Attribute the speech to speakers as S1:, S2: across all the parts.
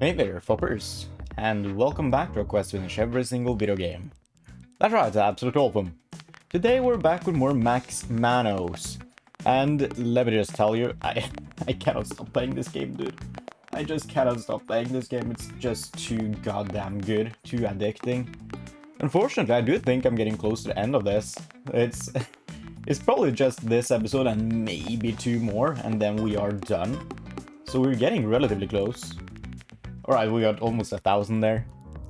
S1: Hey there, Foppers, and welcome back to a quest to finish every single video game. That's right, absolute all of them. Today we're back with more Max Manos, and let me just tell you, I cannot stop playing this game, dude. I just cannot stop playing this game, it's just too goddamn good, too addicting. Unfortunately, I do think I'm getting close to the end of this. It's probably just this episode and maybe two more, and then we are done. So we're getting relatively close. Alright, we got almost 1,000 there.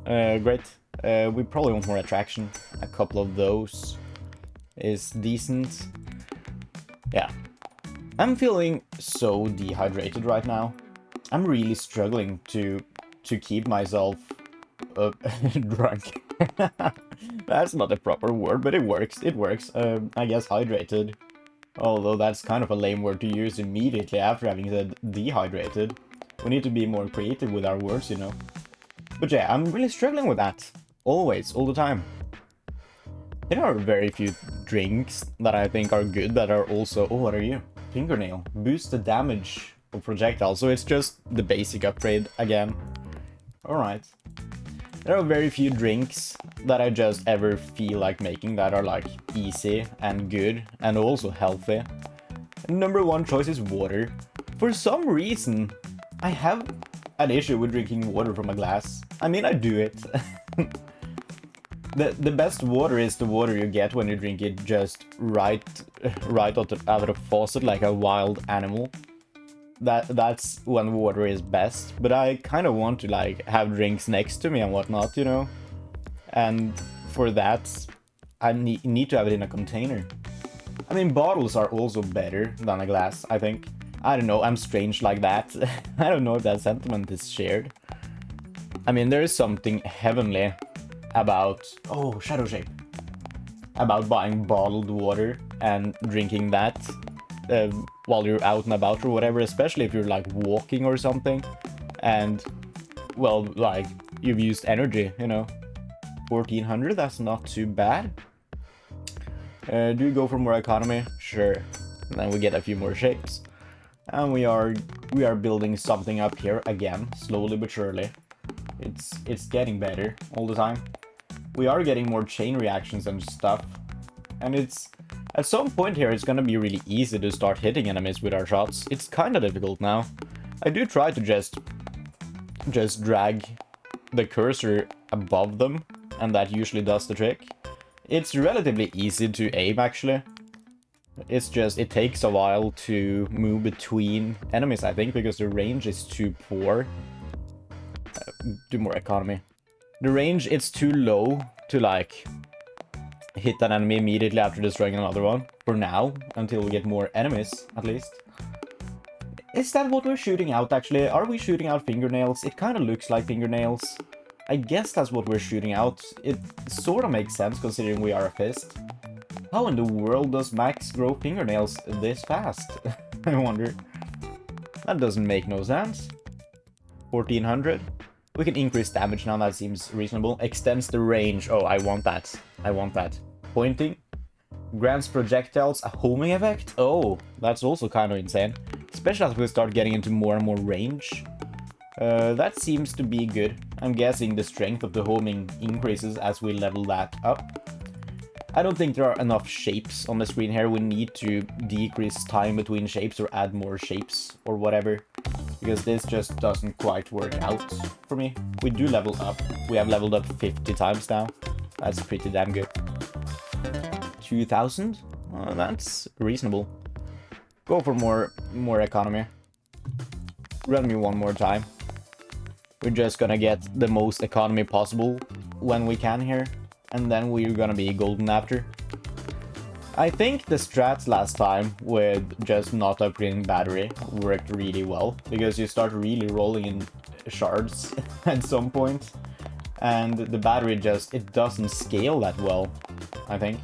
S1: Great. We probably want more attraction. A couple of those is decent. Yeah. I'm feeling so dehydrated right now. I'm really struggling to keep myself drunk. That's not a proper word, but it works. It works. I guess hydrated. Although that's kind of a lame word to use immediately after having said dehydrated. We need to be more creative with our words, you know. But yeah, I'm really struggling with that. Always, all the time. There are very few drinks that I think are good that are also... Oh, what are you? Fingernail. Boost the damage of projectiles. So it's just the basic upgrade again. Alright. There are very few drinks that I just ever feel like making that are like easy and good and also healthy. Number one choice is water. For some reason, I have an issue with drinking water from a glass. I mean, I do it. The best water is the water you get when you drink it just right out of the faucet like a wild animal. That's when water is best. But I kind of want to like have drinks next to me and whatnot, you know. And for that, I need to have it in a container. I mean, bottles are also better than a glass, I think. I don't know, I'm strange like that. I don't know if that sentiment is shared. I mean, there is something heavenly about... Oh, Shadow Shape. About buying bottled water and drinking that while you're out and about or whatever, especially if you're like walking or something. And, well, like, you've used energy, you know. 1400, that's not too bad. Do you go for more economy? Sure. And then we get a few more shapes. And we are building something up here again, slowly but surely. It's getting better all the time. We are getting more chain reactions and stuff. And it's at some point here it's gonna be really easy to start hitting enemies with our shots. It's kinda difficult now. I do try to just drag the cursor above them, and that usually does the trick. It's relatively easy to aim actually. It's just, it takes a while to move between enemies, I think, because the range is too poor. Do more economy. The range, it's too low to, like, hit an enemy immediately after destroying another one. For now, until we get more enemies, at least. Is that what we're shooting out, actually? Are we shooting out fingernails? It kind of looks like fingernails. I guess that's what we're shooting out. It sort of makes sense, considering we are a fist. How in the world does Max grow fingernails this fast? I wonder. That doesn't make no sense. 1400. We can increase damage now, that seems reasonable. Extends the range. Oh, I want that. I want that. Pointing. Grants projectiles a homing effect. Oh, that's also kind of insane. Especially as we start getting into more and more range. That seems to be good. I'm guessing the strength of the homing increases as we level that up. I don't think there are enough shapes on the screen here. We need to decrease time between shapes or add more shapes or whatever. Because this just doesn't quite work out for me. We do level up. We have leveled up 50 times now. That's pretty damn good. 2000? That's reasonable. Go for more economy. Run me one more time. We're just gonna get the most economy possible when we can here. And then we're gonna be golden after. I think the strats last time with just not upgrading battery worked really well, because you start really rolling in shards at some point, and the battery just, it doesn't scale that well, I think.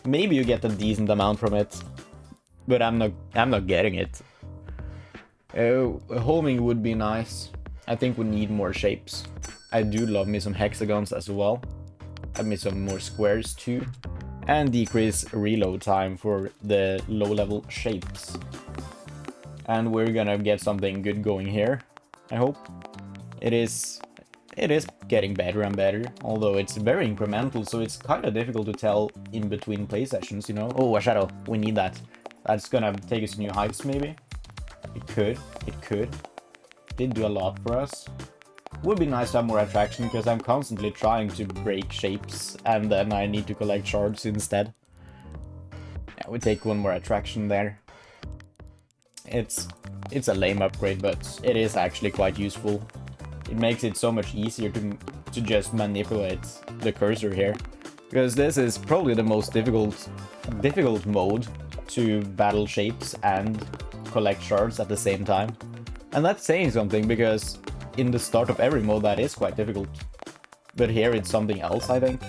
S1: Maybe you get a decent amount from it, but I'm not getting it. Homing would be nice. I think we need more shapes. I do love me some hexagons as well. Add me some more squares too. And decrease reload time for the low-level shapes. And we're gonna get something good going here, I hope. It is getting better and better, although it's very incremental, so it's kind of difficult to tell in between play sessions, you know? Oh, a shadow. We need that. That's gonna take us to new heights, maybe? It could. It could. Did do a lot for us. Would be nice to have more attraction, because I'm constantly trying to break shapes, and then I need to collect shards instead. Yeah, we take one more attraction there. It's a lame upgrade, but it is actually quite useful. It makes it so much easier to just manipulate the cursor here, because this is probably the most difficult mode to battle shapes and collect shards at the same time. And that's saying something, because in the start of every mode that is quite difficult. But here it's something else, I think.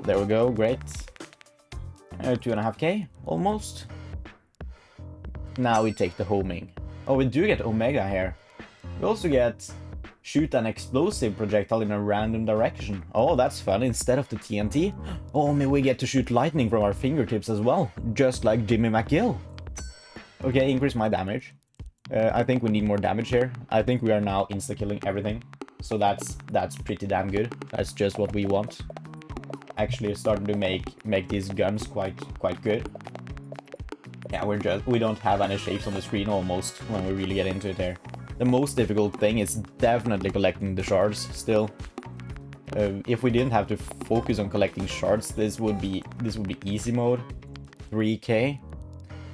S1: There we go, great. 2.5k, almost. Now we take the homing. Oh, we do get Omega here. We also get shoot an explosive projectile in a random direction. Oh, that's fun, instead of the TNT. Oh, maybe we get to shoot lightning from our fingertips as well, just like Jimmy McGill. Okay, increase my damage. I think we need more damage here. I think we are now insta-killing everything. So that's pretty damn good. That's just what we want. Actually starting to make these guns quite good. Yeah, we don't have any shapes on the screen almost when we really get into it here. The most difficult thing is definitely collecting the shards still. If we didn't have to focus on collecting shards, this would be easy mode. 3k.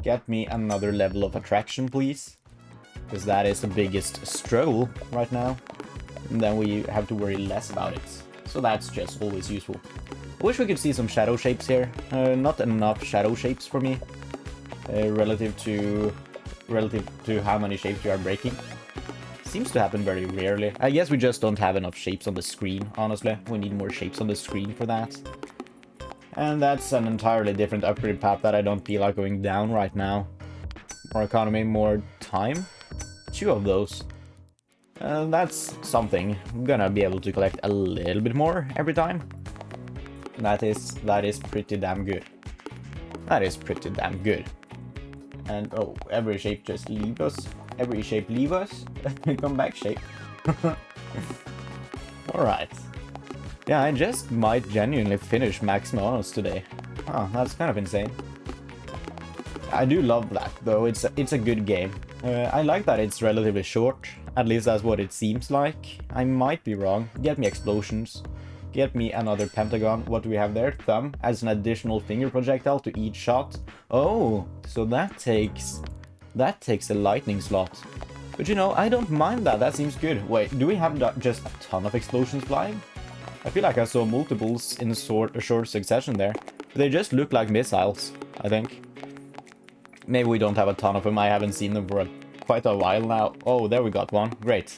S1: Get me another level of attraction, please. Because that is the biggest struggle right now. And then we have to worry less about it. So that's just always useful. I wish we could see some shadow shapes here. Not enough shadow shapes for me. Relative to how many shapes we are breaking. Seems to happen very rarely. I guess we just don't have enough shapes on the screen, honestly. We need more shapes on the screen for that. And that's an entirely different upgrade path that I don't feel like going down right now. More economy, more time. 2 of those. That's something. I'm gonna be able to collect a little bit more every time. That is pretty damn good. That is pretty damn good. And oh, every shape just leave us. Every shape leave us. Come back, shape. Alright. Yeah, I just might genuinely finish Max Manos today. Oh, that's kind of insane. I do love that, though. It's a good game. I like that it's relatively short. At least that's what it seems like. I might be wrong. Get me explosions. Get me another pentagon. What do we have there? Thumb as an additional finger projectile to each shot. Oh, so that takes a lightning slot. But you know, I don't mind that. That seems good. Wait, do we have just a ton of explosions flying? I feel like I saw multiples in a short succession there. They just look like missiles, I think. Maybe we don't have a ton of them. I haven't seen them for quite a while now. Oh, there we got one. Great.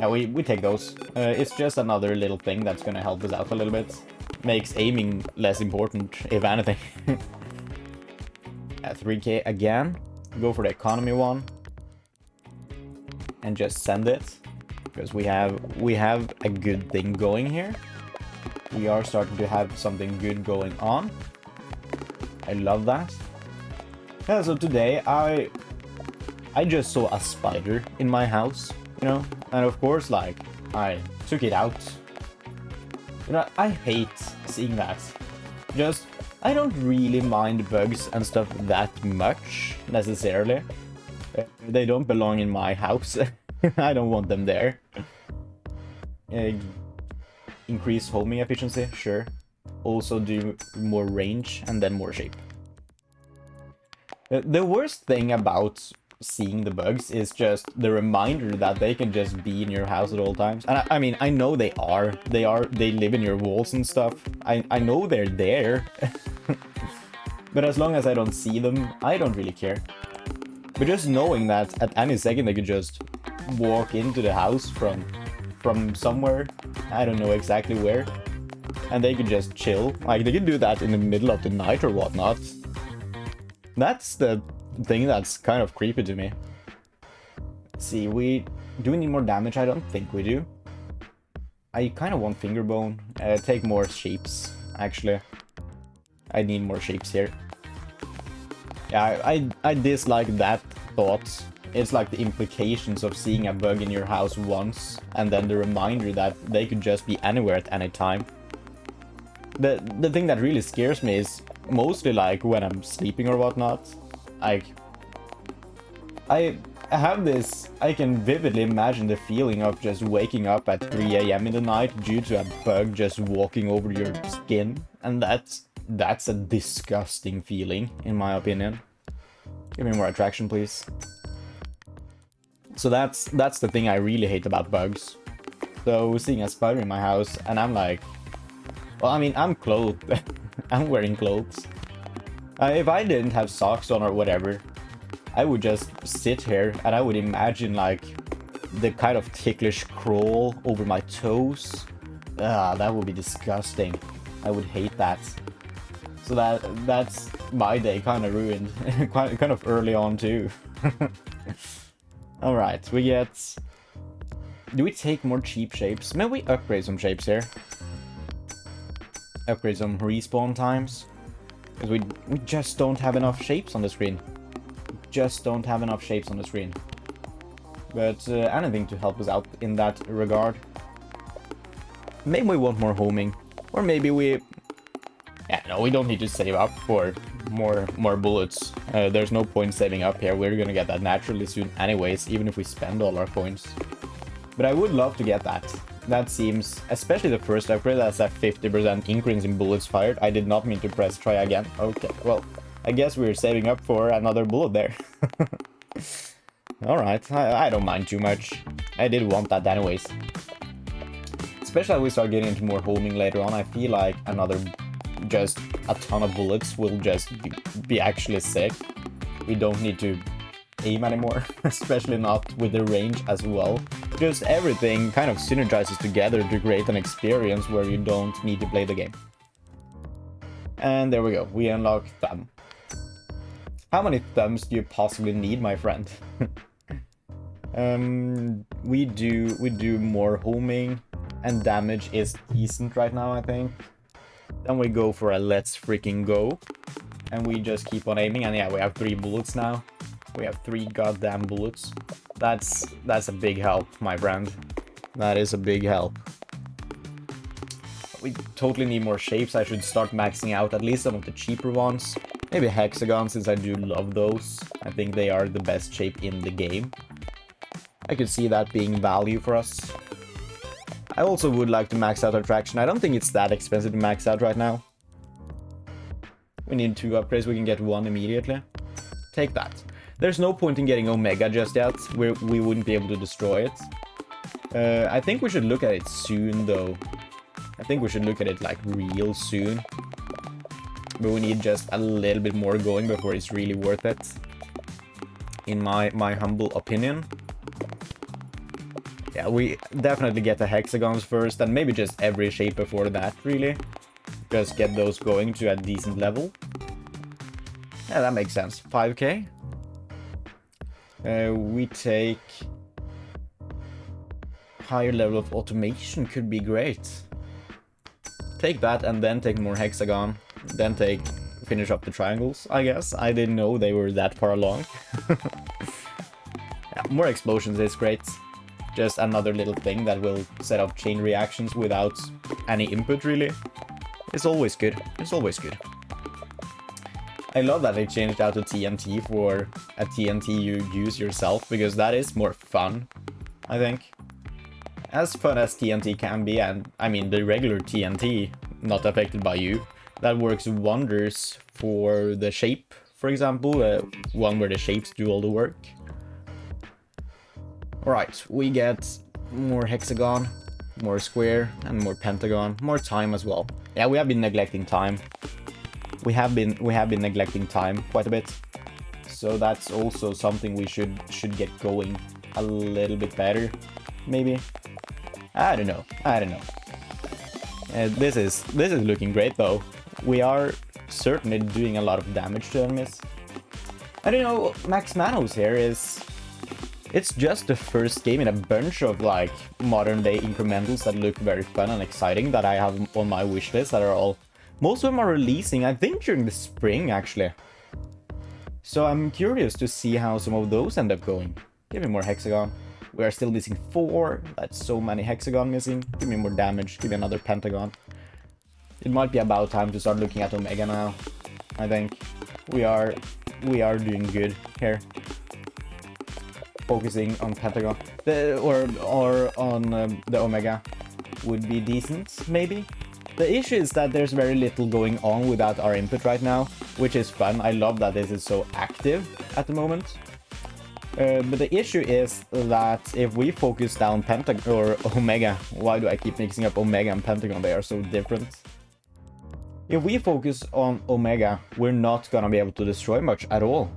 S1: Yeah, we take those. It's just another little thing that's gonna help us out a little bit. Makes aiming less important, if anything. At 3k again. Go for the economy one. And just send it. Because we have a good thing going here. We are starting to have something good going on. I love that. Yeah, so today I just saw a spider in my house, you know, and of course, like, I took it out. You know, I hate seeing that. Just, I don't really mind bugs and stuff that much, necessarily. They don't belong in my house. I don't want them there. Increase homing efficiency, sure. Also do more range and then more shape. The worst thing about seeing the bugs is just the reminder that they can just be in your house at all times. And I mean, I know they live in your walls and stuff. I know they're there. But as long as I don't see them, I don't really care. But just knowing that at any second they could just walk into the house from somewhere, I don't know exactly where, and they could just chill. Like, they could do that in the middle of the night or whatnot. That's the thing that's kind of creepy to me. Let's see, do we need more damage? I don't think we do. I kind of want finger bone. Take more shapes, actually. I need more shapes here. Yeah, I dislike that thought It's like the implications of seeing a bug in your house once, and then the reminder that they could just be anywhere at any time. The thing that really scares me is mostly like when I'm sleeping or whatnot. Like, I have this, I can vividly imagine the feeling of just waking up at 3 AM in the night due to a bug just walking over your skin. And that's a disgusting feeling, in my opinion. Give me more attraction, please. So that's the thing I really hate about bugs. So seeing a spider in my house, and I'm like, well, I mean, I'm clothed. I'm wearing clothes. If I didn't have socks on or whatever, I would just sit here and I would imagine like the kind of ticklish crawl over my toes. That would be disgusting. I would hate that. So that's my day kind of ruined, kind of early on too. All right, we get. Do we take more cheap shapes? Maybe we upgrade some shapes here. Upgrade some respawn times, because we just don't have enough shapes on the screen. Just don't have enough shapes on the screen. But anything to help us out in that regard. Maybe we want more homing, or maybe we. Yeah, no, we don't need to save up for more bullets. There's no point saving up here. We're gonna get that naturally soon anyways, even if we spend all our coins. But I would love to get that. That seems, especially the first upgrade, that's a 50% increase in bullets fired. I did not mean to press try again. Okay, well, I guess we're saving up for another bullet there. Alright, I don't mind too much. I did want that anyways. Especially as we start getting into more homing later on, I feel like another just a ton of bullets will just be actually sick. We don't need to aim anymore, especially not with the range as well. Just everything kind of synergizes together to create an experience where you don't need to play the game. And there we go, we unlock thumb. How many thumbs do you possibly need, my friend? We do more homing, and damage is decent right now, I think. Then we go for a let's freaking go. And we just keep on aiming, and yeah, we have 3 bullets now. We have 3 goddamn bullets. That's a big help, my friend. That is a big help. We totally need more shapes. I should start maxing out at least some of the cheaper ones. Maybe hexagons, since I do love those. I think they are the best shape in the game. I could see that being value for us. I also would like to max out attraction. I don't think it's that expensive to max out right now. We need 2 upgrades. We can get 1 immediately. Take that. There's no point in getting Omega just yet. We wouldn't be able to destroy it. I think we should look at it soon, though. I think we should look at it, like, real soon. But we need just a little bit more going before it's really worth it. In my humble opinion. Yeah, we definitely get the hexagons first, and maybe just every shape before that, really. Just get those going to a decent level. Yeah, that makes sense. 5k. We take... higher level of automation could be great. Take that and then take more hexagon. Then finish up the triangles, I guess. I didn't know they were that far along. Yeah, more explosions is great. Just another little thing that will set up chain reactions without any input, really. It's always good. It's always good. I love that they changed out to TNT for a TNT you use yourself, because that is more fun, I think. As fun as TNT can be, and I mean the regular TNT, not affected by you, that works wonders for the shape, for example, one where the shapes do all the work. Alright, we get more hexagon, more square, and more pentagon, more time as well. Yeah, we have been neglecting time. We have been neglecting time quite a bit. So that's also something we should get going a little bit better, maybe. I don't know. This is looking great though. We are certainly doing a lot of damage to enemies. And you know, Max Manos here is... It's just the first game in a bunch of like modern day incrementals that look very fun and exciting that I have on my wishlist that are all... Most of them are releasing, I think, during the spring actually. So I'm curious to see how some of those end up going. Give me more hexagon. We are still missing 4. That's so many hexagon missing. Give me more damage. Give me another pentagon. It might be about time to start looking at Omega now. I think we are doing good here. Focusing on pentagon or on the Omega would be decent, maybe. The issue is that there's very little going on without our input right now, which is fun. I love that this is so active at the moment. But the issue is that if we focus down Pentagon or Omega, why do I keep mixing up Omega and Pentagon? They are so different. If we focus on Omega, we're not gonna be able to destroy much at all.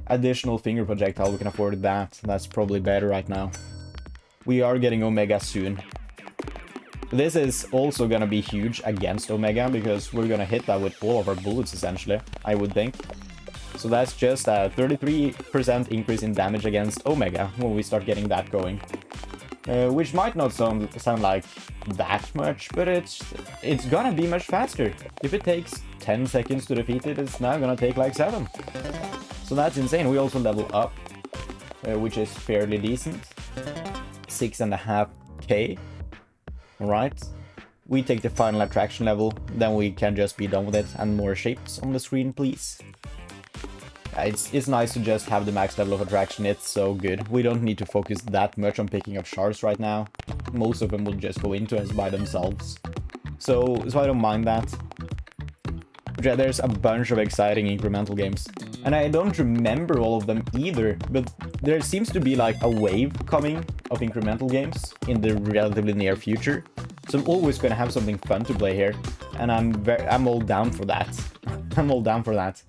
S1: Additional finger projectile, we can afford that. That's probably better right now. We are getting Omega soon. This is also gonna be huge against Omega because we're gonna hit that with all of our bullets essentially, I would think. So that's just a 33% increase in damage against Omega when we start getting that going. Which might not sound like that much, but it's gonna be much faster. If it takes 10 seconds to defeat it, it's now gonna take like 7. So that's insane. We also level up, which is fairly decent. 6.5k. Alright. We take the final attraction level, then we can just be done with it. And more shapes on the screen, please. It's nice to just have the max level of attraction. It's so good. We don't need to focus that much on picking up shards right now. Most of them will just go into us by themselves. So I don't mind that. But yeah, there's a bunch of exciting incremental games. And I don't remember all of them either, but there seems to be like a wave coming of incremental games in the relatively near future. So I'm always gonna have something fun to play here. And I'm all down for that. I'm all down for that.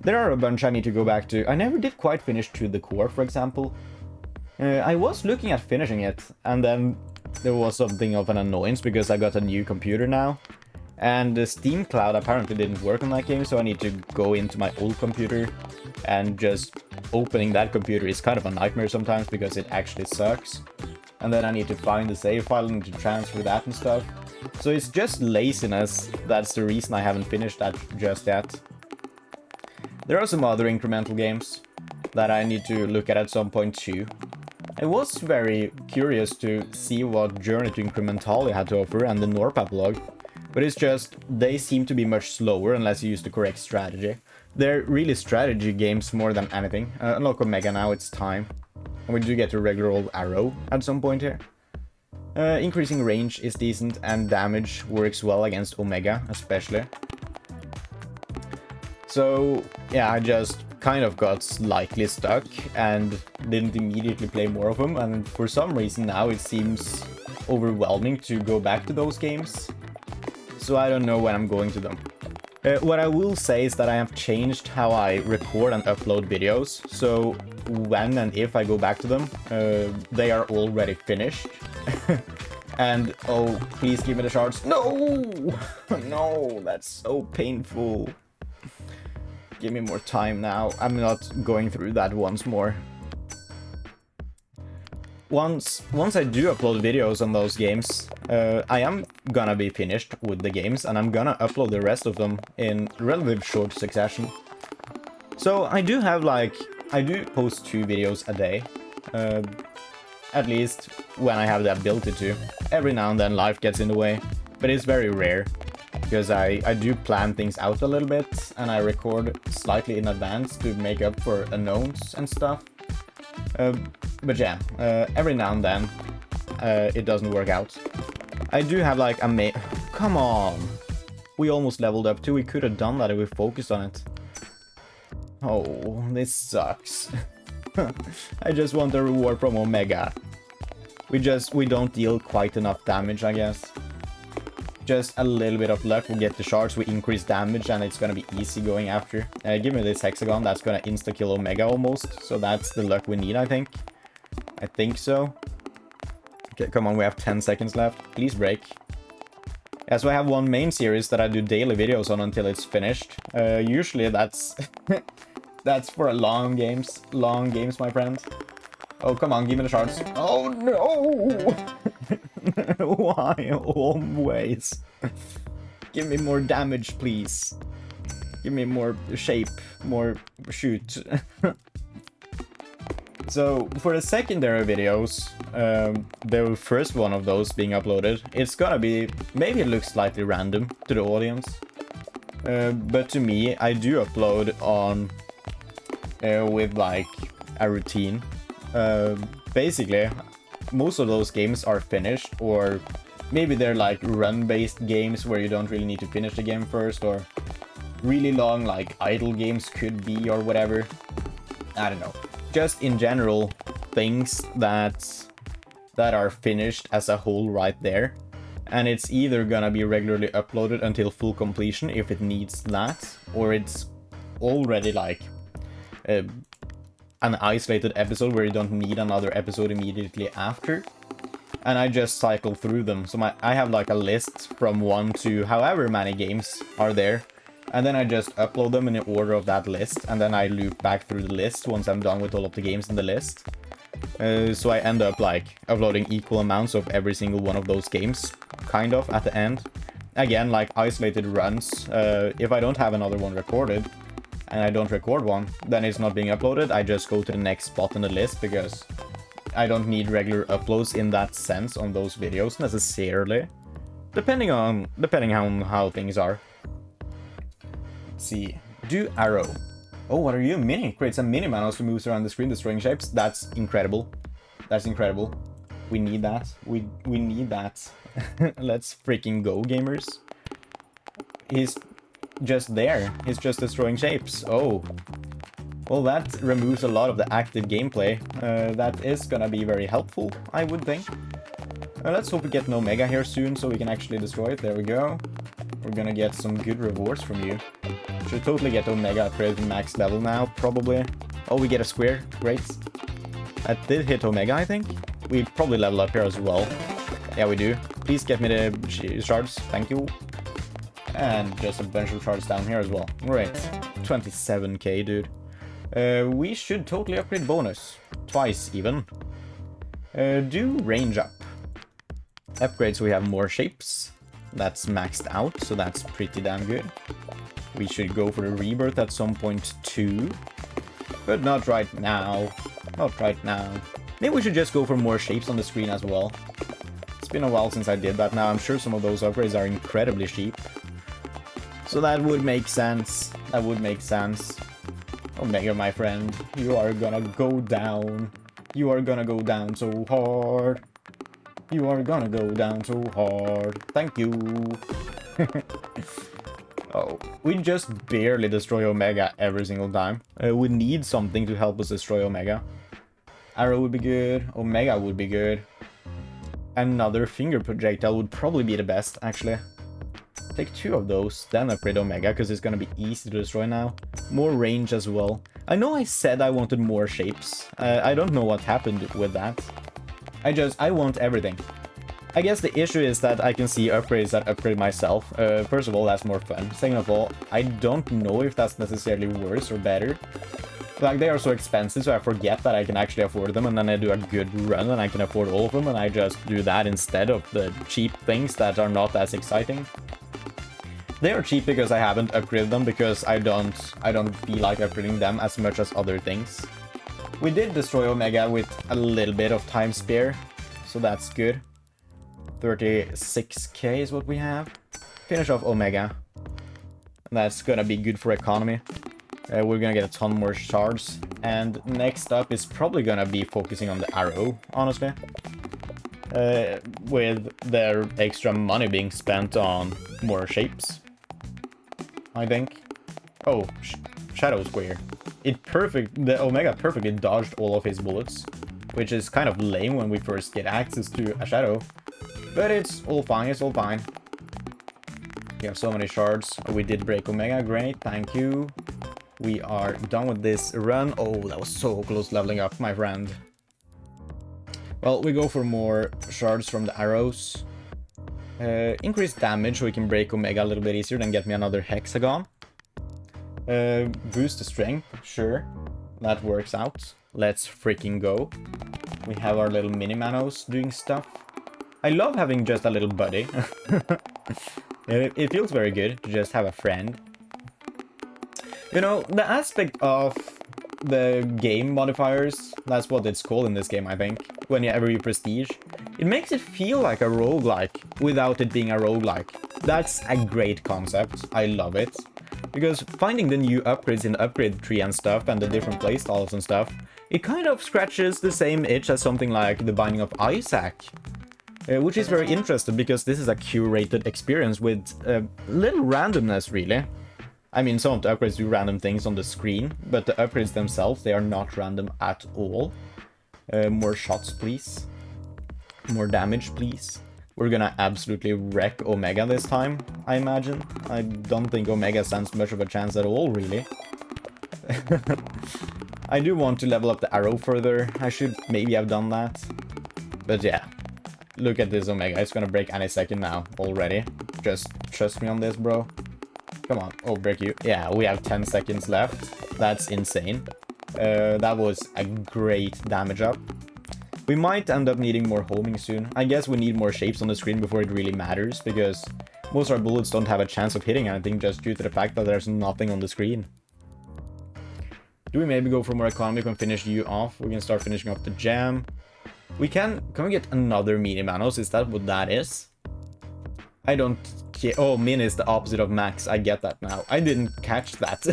S1: There are a bunch I need to go back to. I never did quite finish To the Core, for example. I was looking at finishing it, and then there was something of an annoyance because I got a new computer now. And the Steam Cloud apparently didn't work on that game, so I need to go into my old computer. And just opening that computer is kind of a nightmare sometimes because it actually sucks. And then I need to find the save file and to transfer that and stuff. So it's just laziness. That's the reason I haven't finished that just yet. There are some other incremental games that I need to look at some point too. I was very curious to see what Journey to Incremental had to offer and the Norp epilogue, but it's just they seem to be much slower unless you use the correct strategy. They're really strategy games more than anything. Unlock Omega now, it's time. And we do get a regular old arrow at some point here. Increasing range is decent and damage works well against Omega especially. So yeah, I just kind of got slightly stuck and didn't immediately play more of them, and for some reason now it seems overwhelming to go back to those games. So I don't know when I'm going to them. What I will say is that I have changed how I record and upload videos, so when and if I go back to them, they are already finished. And oh, please give me the shards. No! No, that's so painful. Give me more time now. I'm not going through that once more. Once I do upload videos on those games, I am gonna be finished with the games, and I'm gonna upload the rest of them in relatively short succession. So I do post 2 videos a day, at least when I have the ability to. Every now and then life gets in the way, but it's very rare. Because I do plan things out a little bit, and I record slightly in advance to make up for unknowns and stuff. But yeah, every now and then it doesn't work out. I do have like a Come on! We almost leveled up too. We could have done that if we focused on it. Oh, this sucks. I just want a reward from Omega. We don't deal quite enough damage, I guess. Just a little bit of luck, we'll get the shards, we increase damage, and it's gonna be easy going after. Give me this hexagon, that's gonna insta-kill Omega almost, so that's the luck we need, I think. I think so. Okay, come on, we have 10 seconds left. Please break. Yeah, so I have one main series that I do daily videos on until it's finished. Usually that's... that's for long games, my friend. Oh, come on, give me the shards. Oh, no! Why always? Give me more damage, please. Give me more shape, more shoot. So, for the secondary videos, the first one of those being uploaded, it's gonna be, maybe it looks slightly random to the audience. But to me, I do upload on, with like a routine. Basically, most of those games are finished, or maybe they're like run-based games where you don't really need to finish the game first, or really long like idle games could be, or whatever. I don't know. Just in general, things that are finished as a whole right there. And it's either gonna be regularly uploaded until full completion if it needs that, or it's already like an isolated episode where you don't need another episode immediately after. And I just cycle through them. So I have like a list from 1 to however many games are there. And then I just upload them in the order of that list, and then I loop back through the list once I'm done with all of the games in the list. So I end up like uploading equal amounts of every single one of those games, kind of, at the end. Again, like isolated runs. If I don't have another one recorded, and I don't record one, then it's not being uploaded. I just go to the next spot in the list, because I don't need regular uploads in that sense on those videos necessarily. Depending on how things are. Let's see. Do arrow. Oh, what are you? Mini. Creates a mini Manos who moves around the screen, destroying shapes. That's incredible. That's incredible. We need that. We need that. Let's freaking go, gamers. He's just there. He's just destroying shapes. Oh. Well, that removes a lot of the active gameplay. That is gonna be very helpful, I would think. Let's hope we get an Omega here soon so we can actually destroy it. There we go. We're gonna get some good rewards from you. Should totally get Omega upgraded to max level now, probably. Oh, we get a square. Great. That did hit Omega, I think. We probably level up here as well. Yeah, we do. Please get me the shards. Thank you. And just a bunch of shards down here as well. Great. 27k, dude. We should totally upgrade bonus. Twice, even. Do range up. Upgrade so we have more shapes. That's maxed out, so that's pretty damn good. We should go for the rebirth at some point too. But not right now. Not right now. Maybe we should just go for more shapes on the screen as well. It's been a while since I did that now. I'm sure some of those upgrades are incredibly cheap. So that would make sense. That would make sense. Omega, my friend, you are gonna go down. You are gonna go down so hard. You are gonna go down so hard. Thank you. Oh, we just barely destroy Omega every single time. We need something to help us destroy Omega. Arrow would be good. Omega would be good. Another finger projectile would probably be the best, actually. Take 2 of those, then upgrade Omega, because it's gonna be easy to destroy now. More range as well. I know I said I wanted more shapes. I don't know what happened with that. I want everything. I guess the issue is that I can see upgrades that upgrade myself. First of all, that's more fun. Second of all, I don't know if that's necessarily worse or better. Like, they are so expensive, so I forget that I can actually afford them, and then I do a good run and I can afford all of them, and I just do that instead of the cheap things that are not as exciting. They are cheap because I haven't upgraded them, because I don't feel like upgrading them as much as other things. We did destroy Omega with a little bit of time spare, so that's good. 36k is what we have. Finish off Omega. That's gonna be good for economy. We're gonna get a ton more shards. And next up is probably gonna be focusing on the arrow, honestly. With their extra money being spent on more shapes, I think. Oh, Shadow Square. The Omega perfectly dodged all of his bullets, which is kind of lame when we first get access to a Shadow. But it's all fine, it's all fine. We have so many shards. Oh, we did break Omega, great, thank you. We are done with this run. Oh, that was so close leveling up, my friend. Well, we go for more shards from the arrows. Increase damage so we can break Omega a little bit easier, then get me another hexagon. Boost the strength, sure. That works out. Let's freaking go. We have our little mini Manos doing stuff. I love having just a little buddy. It feels very good to just have a friend. You know, the aspect of the game modifiers, that's what it's called in this game, I think, whenever you prestige, it makes it feel like a roguelike without it being a roguelike. That's a great concept. I love it. Because finding the new upgrades in the upgrade tree and stuff, and the different playstyles and stuff, it kind of scratches the same itch as something like The Binding of Isaac. Which is very interesting, because this is a curated experience with little randomness, really. I mean, some of the upgrades do random things on the screen, but the upgrades themselves, they are not random at all. More shots, please. More damage, please. We're gonna absolutely wreck Omega this time, I imagine. I don't think Omega stands much of a chance at all, really. I do want to level up the arrow further. I should maybe have done that. But yeah. Look at this Omega. It's gonna break any second now already. Just trust me on this, bro. Come on. Oh, break you. Yeah, we have 10 seconds left. That's insane. That was a great damage up. We might end up needing more homing soon. I guess we need more shapes on the screen before it really matters, because most of our bullets don't have a chance of hitting anything just due to the fact that there's nothing on the screen. Do we maybe go for more economy when finish you off? We can start finishing off the jam. We can we get another mini Manos? Is that what that is? I don't care. Oh, min is the opposite of max. I get that now. I didn't catch that.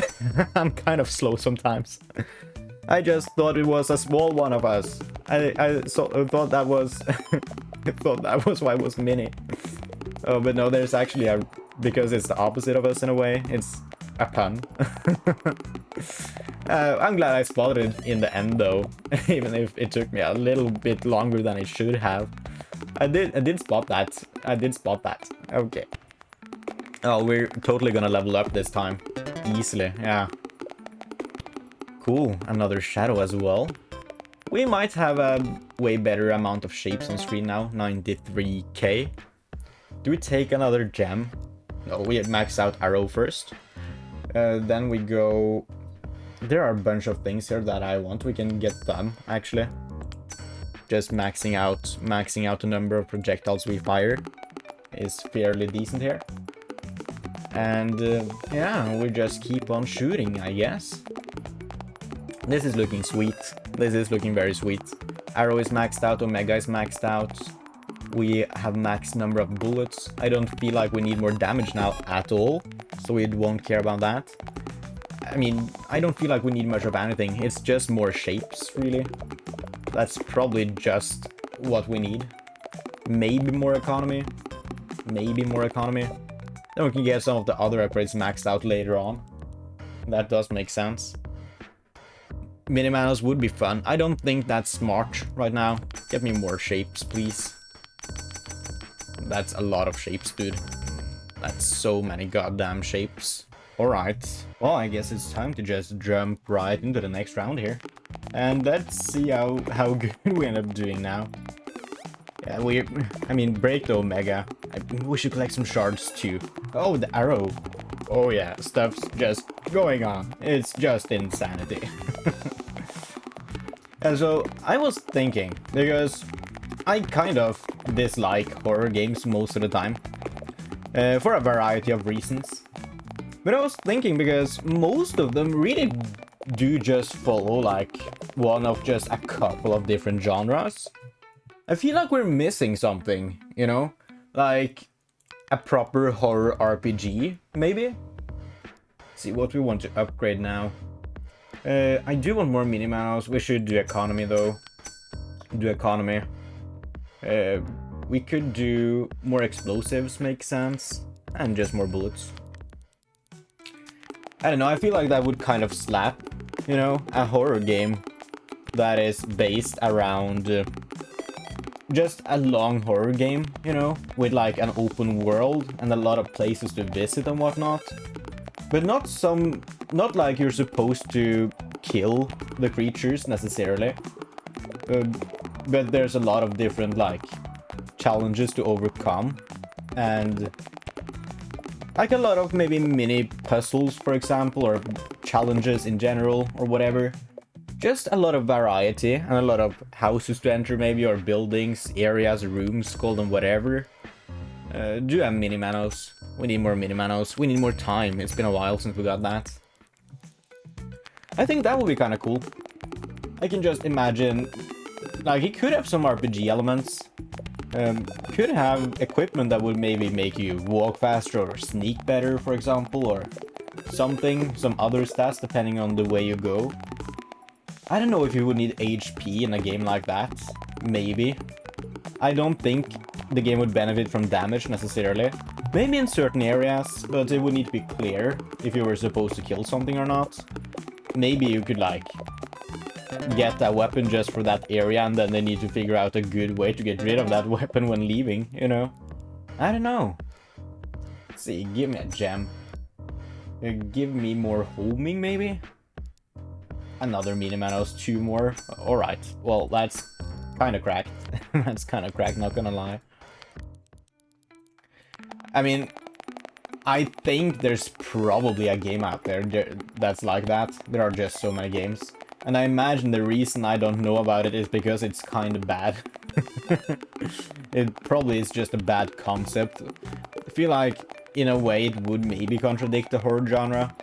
S1: I'm kind of slow sometimes. I just thought it was a small one of us. I thought that was I thought that was why it was mini. Oh, but no, there's actually a, because it's the opposite of us in a way. It's a pun. I'm glad I spotted it in the end though, even if it took me a little bit longer than it should have. I did spot that. I did spot that. Okay. Oh, we're totally gonna level up this time. Easily, yeah. Cool, another shadow as well. We might have a way better amount of shapes on screen now, 93k. Do we take another gem? No, we max out arrow first. Then we go... There are a bunch of things here that I want. We can get them, actually. Just maxing out the number of projectiles we fire is fairly decent here. And yeah, we just keep on shooting, I guess. This is looking sweet. This is looking very sweet. Arrow is maxed out, Omega is maxed out. We have max number of bullets. I don't feel like we need more damage now at all, so we won't care about that. I mean, I don't feel like we need much of anything. It's just more shapes, really. That's probably just what we need. Maybe more economy. Maybe more economy. Then we can get some of the other upgrades maxed out later on. That does make sense. Mini Manos would be fun. I don't think that's smart right now. Get me more shapes, please. That's a lot of shapes, dude. That's so many goddamn shapes. Alright. Well, I guess it's time to just jump right into the next round here. And let's see how good we end up doing now. Yeah, I mean, break the Omega. We should collect some shards too. Oh, the arrow. Oh yeah, stuff's just going on. It's just insanity. And so, I was thinking, because I kind of dislike horror games most of the time. For a variety of reasons. But I was thinking because most of them really do just follow like one of just a couple of different genres. I feel like we're missing something, you know? Like a proper horror RPG, maybe? Let's see what we want to upgrade now. I do want more mini Manos. We should do economy though. Do economy. We could do more explosives, makes sense. And just more bullets. I don't know, I feel like that would kind of slap, you know? A horror game that is based around just a long horror game, you know? With like an open world and a lot of places to visit and whatnot. But not like you're supposed to kill the creatures necessarily. But there's a lot of different like challenges to overcome. And like a lot of maybe mini puzzles, for example, or challenges in general, or whatever. Just a lot of variety, and a lot of houses to enter maybe, or buildings, areas, rooms, call them whatever. Do have mini Manos. We need more mini Manos. We need more time. It's been a while since we got that. I think that would be kind of cool. I can just imagine, like, he could have some RPG elements. Could have equipment that would maybe make you walk faster or sneak better, for example, or something, some other stats depending on the way you go. I don't know if you would need HP in a game like that. Maybe. I don't think the game would benefit from damage necessarily. Maybe in certain areas, but it would need to be clear if you were supposed to kill something or not. Maybe you could, like, get a weapon just for that area, and then they need to figure out a good way to get rid of that weapon when leaving, you know? I don't know. Let's see, give me a gem. Give me more homing, maybe? Another Max Manos, 2 more. Alright, well, that's kind of cracked. That's kind of cracked, not gonna lie. I mean, I think there's probably a game out there that's like that. There are just so many games. And I imagine the reason I don't know about it is because it's kind of bad. It probably is just a bad concept. I feel like, in a way, it would maybe contradict the horror genre.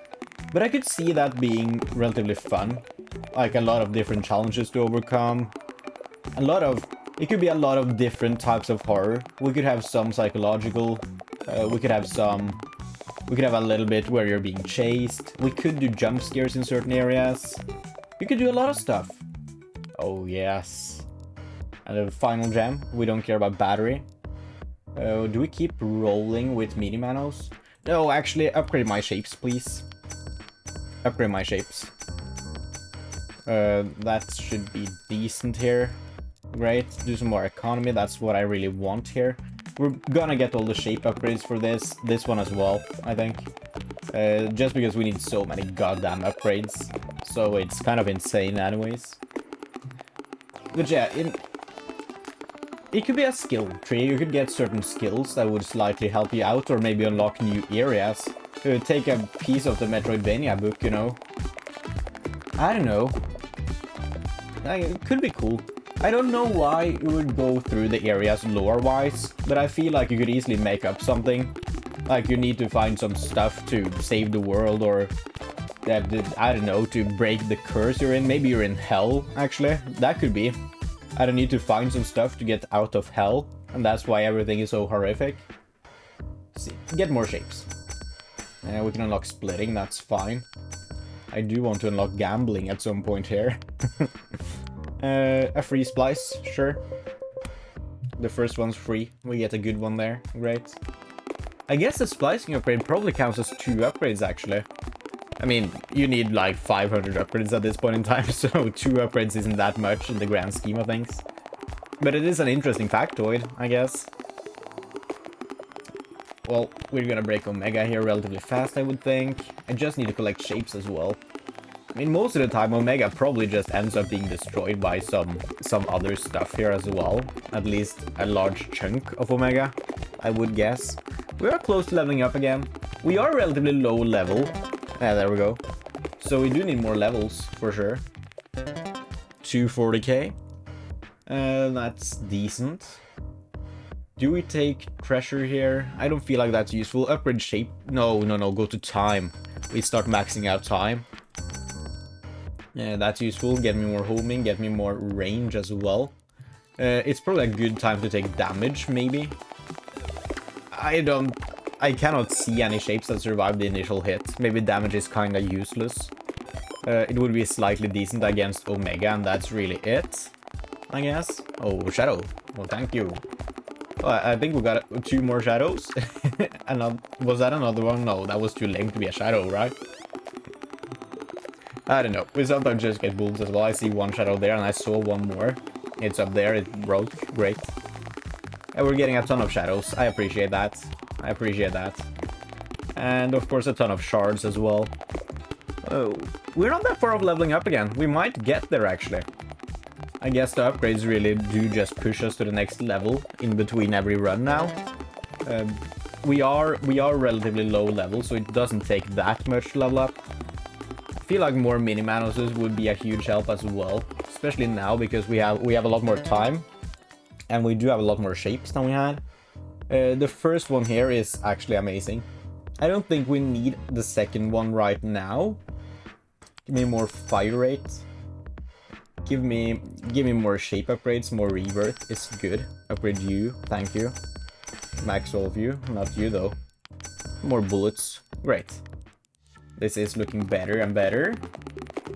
S1: But I could see that being relatively fun. Like, a lot of different challenges to overcome. It could be a lot of different types of horror. We could have some psychological. We could have a little bit where you're being chased. We could do jump scares in certain areas. You could do a lot of stuff. Oh, yes. And the final gem. We don't care about battery. Do we keep rolling with Max Manos? No, actually, upgrade my shapes, please. Upgrade my shapes. That should be decent here. Great. Do some more economy. That's what I really want here. We're gonna get all the shape upgrades for this one as well, I think. Just because we need so many goddamn upgrades. So it's kind of insane anyways. But yeah, it could be a skill tree. You could get certain skills that would slightly help you out, or maybe unlock new areas. Take a piece of the Metroidvania book, you know. I don't know. It could be cool. I don't know why you would go through the areas lore-wise, but I feel like you could easily make up something. Like you need to find some stuff to save the world, or I don't know, to break the curse you're in. Maybe you're in hell, actually. That could be. I don't need to find some stuff to get out of hell, and that's why everything is so horrific. Let's see, get more shapes. We can unlock splitting, that's fine. I do want to unlock gambling at some point here. A free splice, sure. The first one's free. We get a good one there. Great. I guess the splicing upgrade probably counts as 2 upgrades, actually. I mean, you need like 500 upgrades at this point in time, so 2 upgrades isn't that much in the grand scheme of things. But it is an interesting factoid, I guess. Well, we're gonna break Omega here relatively fast, I would think. I just need to collect shapes as well. I mean, most of the time, Omega probably just ends up being destroyed by some other stuff here as well. At least a large chunk of Omega, I would guess. We are close to leveling up again. We are relatively low level. Yeah, there we go. So we do need more levels, for sure. 240k. That's decent. Do we take treasure here? I don't feel like that's useful. Upgrade shape. No, go to time. We start maxing out time. Yeah, that's useful. Get me more homing, get me more range as well. It's probably a good time to take damage, maybe. I cannot see any shapes that survive the initial hit. Maybe damage is kinda useless. It would be slightly decent against Omega, and that's really it, I guess. Oh, Shadow. Well, thank you. Well, I think we got 2 more Shadows. Was that another one? No, that was too lame to be a Shadow, right? I don't know. We sometimes just get bulls as well. I see 1 Shadow there, and I saw 1 more. It's up there. It broke. Great. And we're getting a ton of Shadows. I appreciate that. I appreciate that. And, of course, a ton of shards as well. Oh, we're not that far off leveling up again. We might get there, actually. I guess the upgrades really do just push us to the next level in between every run now. We are relatively low level, so it doesn't take that much to level up. I feel like more Max Manoses would be a huge help as well, especially now because we have a lot more time, and we do have a lot more shapes than we had. The first one here is actually amazing. I don't think we need the second one right now, Give me more fire rate. Give me more shape upgrades, more rebirth is good. Upgrade you, thank you. Max all of you, not you though. More bullets, great. This is looking better and better.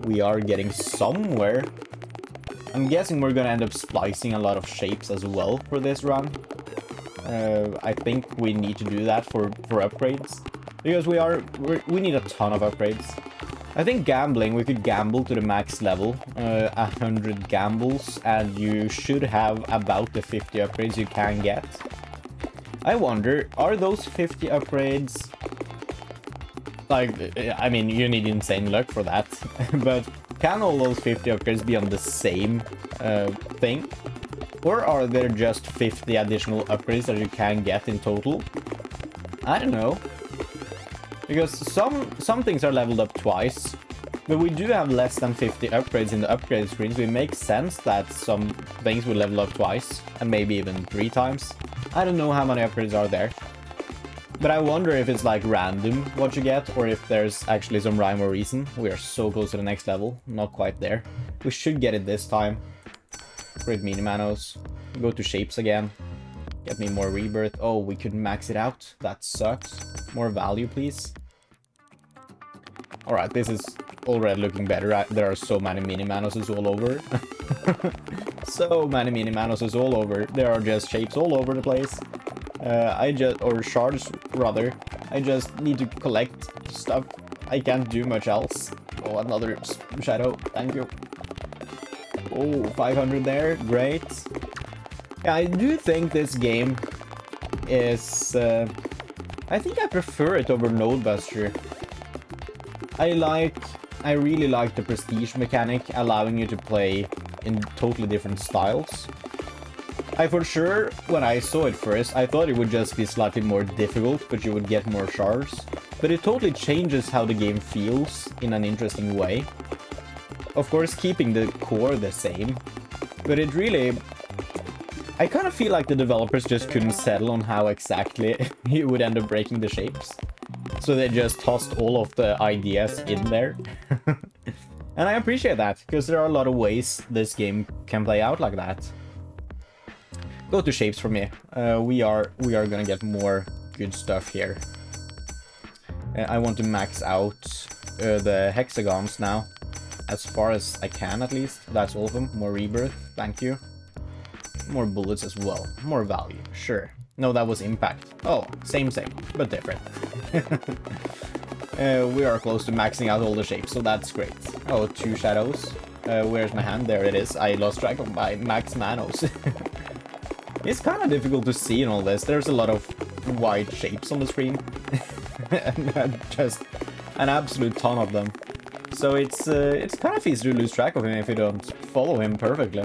S1: We are getting somewhere. I'm guessing we're gonna end up splicing a lot of shapes as well for this run. I think we need to do that for upgrades. Because we need a ton of upgrades. I think gambling, we could gamble to the max level. 100 gambles, and you should have about the 50 upgrades you can get. I wonder, are those 50 upgrades... Like, I mean, you need insane luck for that. But can all those 50 upgrades be on the same thing? Or are there just 50 additional upgrades that you can get in total? I don't know. Because some things are leveled up twice. But we do have less than 50 upgrades in the upgrade screen, so it makes sense that some things will level up twice. And maybe even 3 times. I don't know how many upgrades are there. But I wonder if it's like random what you get, or if there's actually some rhyme or reason. We are so close to the next level. Not quite there. We should get it this time. Great Mini Manos. Go to shapes again. Get me more rebirth. Oh, we couldn't max it out. That sucks. More value, please. Alright, this is already looking better. There are so many Mini Manoses all over. So many Mini Manoses all over. There are just shapes all over the place. Or shards, rather. I just need to collect stuff. I can't do much else. Oh, another shadow. Thank you. Oh, 500 there. Great. Yeah, I do think this game is... I think I prefer it over Nodebuster. I really like the prestige mechanic, allowing you to play in totally different styles. For sure, when I saw it first, I thought it would just be slightly more difficult, but you would get more shards. But it totally changes how the game feels in an interesting way. Of course, keeping the core the same. But it really... I kind of feel like the developers just couldn't settle on how exactly you would end up breaking the shapes. So they just tossed all of the ideas in there. And I appreciate that, because there are a lot of ways this game can play out like that. Go to shapes for me. We are gonna get more good stuff here. I want to max out the hexagons now. As far as I can, at least. That's all of them. More rebirth. Thank you. More bullets as well. More value. Sure. No, that was impact. Oh, same, but different. We are close to maxing out all the shapes, so that's great. Oh, 2 shadows. Where's my hand? There it is. I lost track of my Max Manos. It's kind of difficult to see in all this. There's a lot of white shapes on the screen. And just an absolute ton of them. So it's kind of easy to lose track of him if you don't follow him perfectly.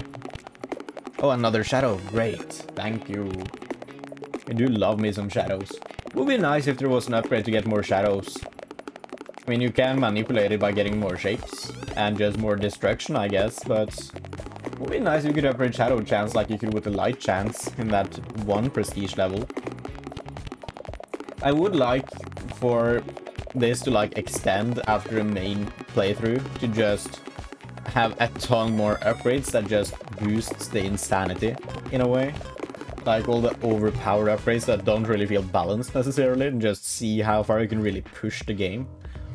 S1: Oh, another shadow. Great. Thank you. I do love me some shadows. Would be nice if there was an upgrade to get more shadows. I mean, you can manipulate it by getting more shapes. And just more destruction, I guess, but... It would be nice if you could upgrade shadow chance like you could with the light chance in that one prestige level. I would like for this to like extend after a main playthrough to just have a ton more upgrades that just boosts the insanity in a way. Like all the overpowered upgrades that don't really feel balanced necessarily, and just see how far you can really push the game.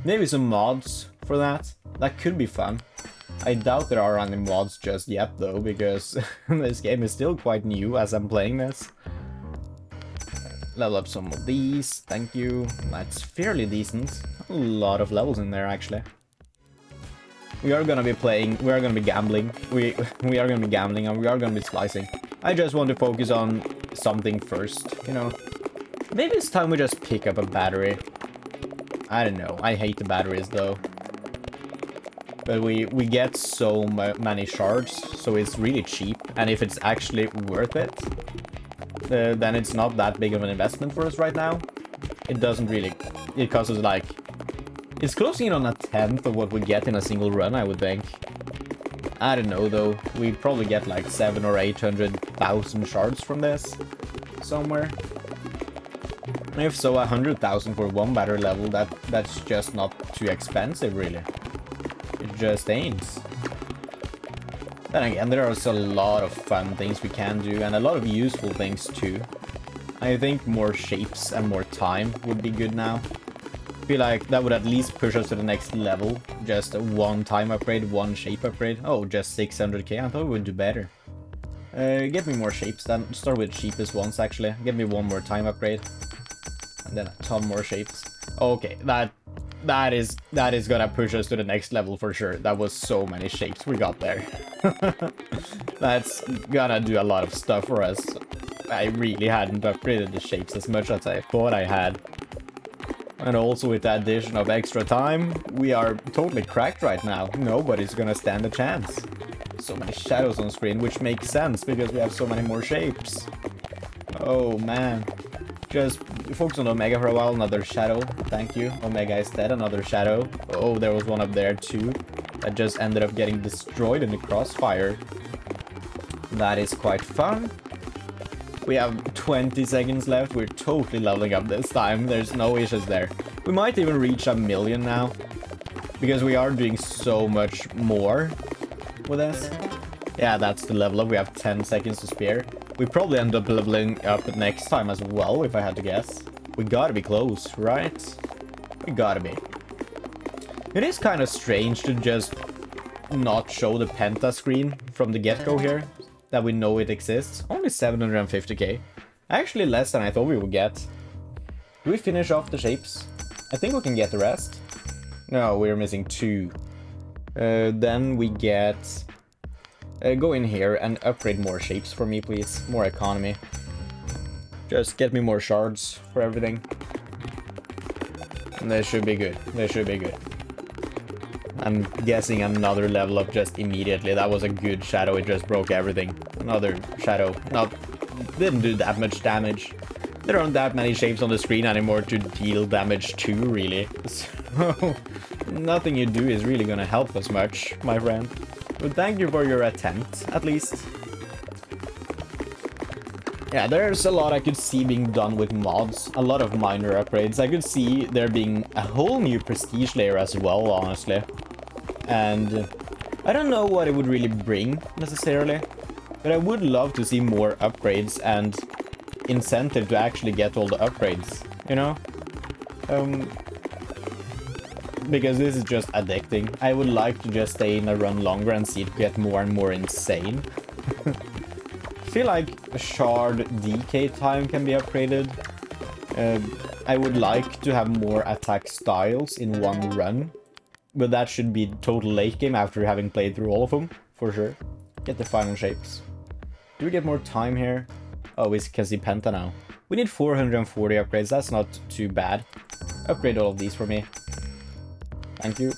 S1: Maybe some mods for that. That could be fun. I doubt there are any mods just yet though, because this game is still quite new as I'm playing this. Level up some of these, thank you. That's fairly decent. A lot of levels in there actually. We are gonna be playing, we are gonna be gambling. We are gonna be gambling and we are gonna be splicing. I just want to focus on something first, you know. Maybe it's time we just pick up a battery. I don't know, I hate the batteries though. But we get so many shards, so it's really cheap. And if it's actually worth it, then it's not that big of an investment for us right now. It doesn't really... It costs us like... It's closing in on 1/10 of what we get in a single run, I would think. I don't know though. We probably get like 700,000 or 800,000 shards from this. Somewhere. If so, 100,000 for one battery level, that's just not too expensive really. It just ain't. Then again, there are also a lot of fun things we can do, and a lot of useful things too. I think more shapes and more time would be good now. I feel like that would at least push us to the next level. Just a one time upgrade, one shape upgrade. Oh, just 600k. I thought we would do better. Get me more shapes then. Start with cheapest ones actually. Get me one more time upgrade. And then a ton more shapes. Okay, that is gonna push us to the next level for sure. That was so many shapes we got there. That's gonna do a lot of stuff for us. I really hadn't upgraded the shapes as much as I thought I had. And also with the addition of extra time, we are totally cracked right now. Nobody's gonna stand a chance. So many shadows on screen, which makes sense because we have so many more shapes. Oh man. Just focus on Omega for a while, another shadow. Thank you. Omega is dead, another shadow. Oh, there was one up there too. That just ended up getting destroyed in the crossfire. That is quite fun. We have 20 seconds left. We're totally leveling up this time. There's no issues there. We might even reach 1 million now. Because we are doing so much more with this. Yeah, that's the level up. We have 10 seconds to spare. We probably end up leveling up next time as well, if I had to guess. We gotta be close, right? We gotta be. It is kind of strange to just not show the Penta screen from the get-go here. That we know it exists. Only 750k. Actually less than I thought we would get. Do we finish off the shapes? I think we can get the rest. No, we're missing 2. Then we get... go in here and upgrade more shapes for me, please. More economy. Just get me more shards for everything. And they should be good. They should be good. I'm guessing another level up just immediately. That was a good shadow. It just broke everything. Another shadow. Didn't do that much damage. There aren't that many shapes on the screen anymore to deal damage to, really. So, nothing you do is really gonna help us much, my friend. But thank you for your attempt, at least. Yeah, there's a lot I could see being done with mods. A lot of minor upgrades. I could see there being a whole new prestige layer as well, honestly. And I don't know what it would really bring, necessarily. But I would love to see more upgrades and incentive to actually get all the upgrades, you know? Because this is just addicting. I would like to just stay in a run longer and see it get more and more insane. I feel like a shard decay time can be upgraded. I would like to have more attack styles in one run. But that should be total late game after having played through all of them, for sure. Get the final shapes. Do we get more time here? Oh, we can see Penta now. We need 440 upgrades, that's not too bad. Upgrade all of these for me. Thank you.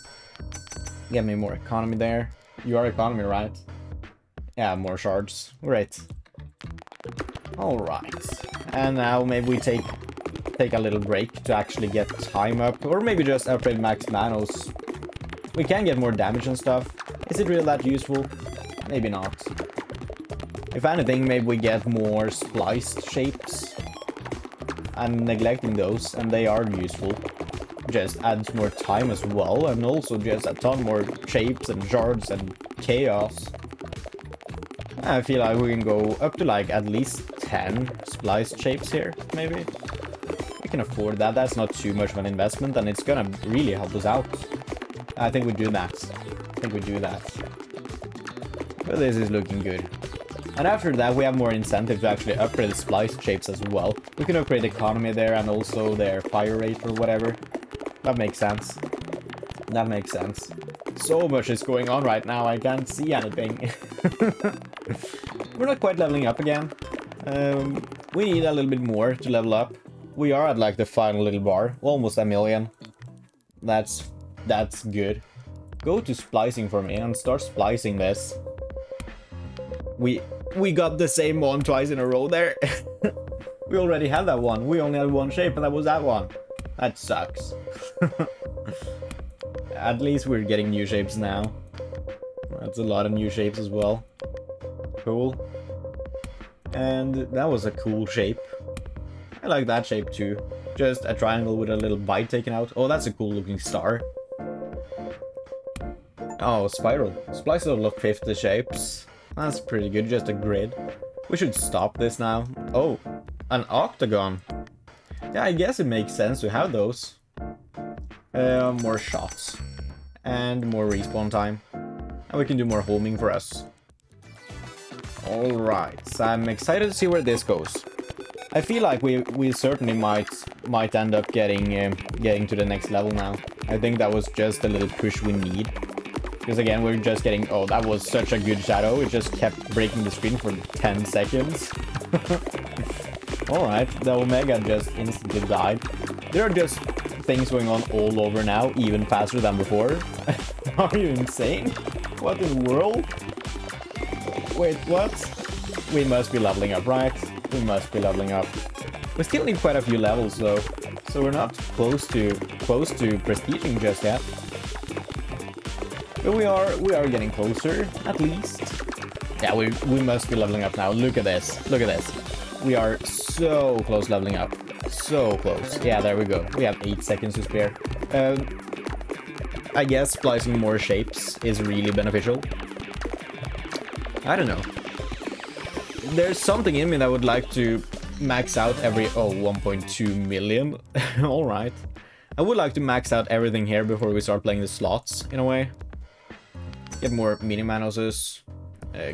S1: Get me more economy there. You are economy, right? Yeah, more shards. Great. Alright. And now maybe we take a little break to actually get time up. Or maybe just upgrade Max Manos. We can get more damage and stuff. Is it really that useful? Maybe not. If anything, maybe we get more spliced shapes. I'm neglecting those, and they are useful. Just adds more time as well, and also just a ton more shapes and shards and chaos. I feel like we can go up to like at least 10 spliced shapes here, maybe. We can afford that. That's not too much of an investment, and it's gonna really help us out. I think we do that. But this is looking good. And after that, we have more incentive to actually upgrade the spliced shapes as well. We can upgrade economy there and also their fire rate or whatever. That makes sense. That makes sense. So much is going on right now, I can't see anything. We're not quite leveling up again. We need a little bit more to level up. We are at like the final little bar, almost 1 million. That's good. Go to splicing for me and start splicing this. We got the same one twice in a row there. We already had that one. We only had one shape and that was that one. That sucks. At least we're getting new shapes now. That's a lot of new shapes as well. Cool. And that was a cool shape. I like that shape too. Just a triangle with a little bite taken out. Oh, that's a cool looking star. Oh, spiral. Splice all of 50 shapes. That's pretty good, just a grid. We should stop this now. Oh, an octagon. Yeah, I guess it makes sense to have those. More shots. And more respawn time. And we can do more homing for us. Alright, so I'm excited to see where this goes. I feel like we certainly might end up getting to the next level now. I think that was just a little push we need. Because again, we're just getting... Oh, that was such a good shadow. It just kept breaking the screen for 10 seconds. Alright, the Omega just instantly died. There are just things going on all over now, even faster than before. Are you insane? What in the world? Wait, what? We must be leveling up, right? We must be leveling up. We still need quite a few levels though, so we're not close to prestiging just yet. But we are getting closer, at least. Yeah, we must be leveling up now. Look at this. Look at this. We are so close leveling up. So close. Yeah, there we go. We have 8 seconds to spare. I guess splicing more shapes is really beneficial. I don't know. There's something in me that would like to max out every... Oh, 1.2 million. Alright. I would like to max out everything here before we start playing the slots, in a way. Get more mini manoses.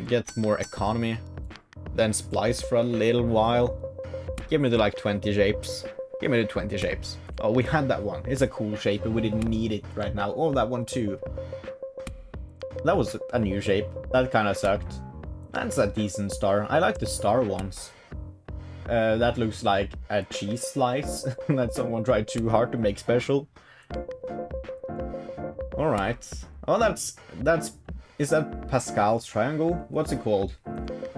S1: Get more economy. Then splice for a little while. Give me the like 20 shapes. Give me the 20 shapes. Oh, we had that one. It's a cool shape, but we didn't need it right now. Oh, that one too. That was a new shape. That kind of sucked. That's a decent star. I like the star ones. That looks like a cheese slice that someone tried too hard to make special. Alright. Oh, that's... Is that Pascal's triangle? What's it called?